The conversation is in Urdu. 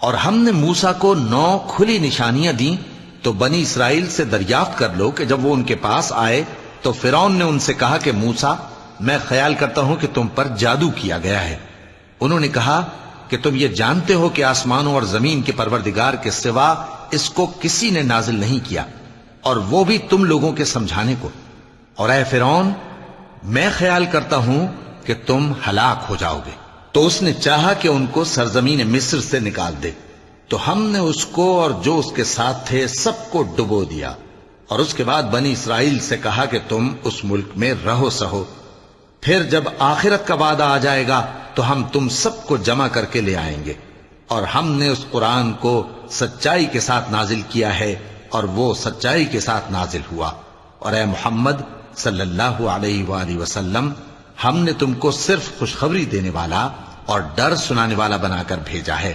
اور ہم نے موسیٰ کو 9 کھلی نشانیاں دیں تو بنی اسرائیل سے دریافت کر لو کہ جب وہ ان کے پاس آئے تو فرعون نے ان سے کہا کہ موسیٰ میں خیال کرتا ہوں کہ تم پر جادو کیا گیا ہے۔ انہوں نے کہا کہ تم یہ جانتے ہو کہ آسمانوں اور زمین کے پروردگار کے سوا اس کو کسی نے نازل نہیں کیا، اور وہ بھی تم لوگوں کے سمجھانے کو، اور اے فرعون میں خیال کرتا ہوں کہ تم ہلاک ہو جاؤ گے۔ تو اس نے چاہا کہ ان کو سرزمین مصر سے نکال دے، تو ہم نے اس کو اور جو اس کے ساتھ تھے سب کو ڈبو دیا، اور اس کے بعد بنی اسرائیل سے کہا کہ تم اس ملک میں رہو سہو، پھر جب آخرت کا وعدہ آ جائے گا تو ہم تم سب کو جمع کر کے لے آئیں گے۔ اور ہم نے اس قرآن کو سچائی کے ساتھ نازل کیا ہے، اور وہ سچائی کے ساتھ نازل ہوا۔ اور اے محمد صلی اللہ علیہ وآلہ وسلم، ہم نے تم کو صرف خوشخبری دینے والا اور ڈر سنانے والا بنا کر بھیجا ہے۔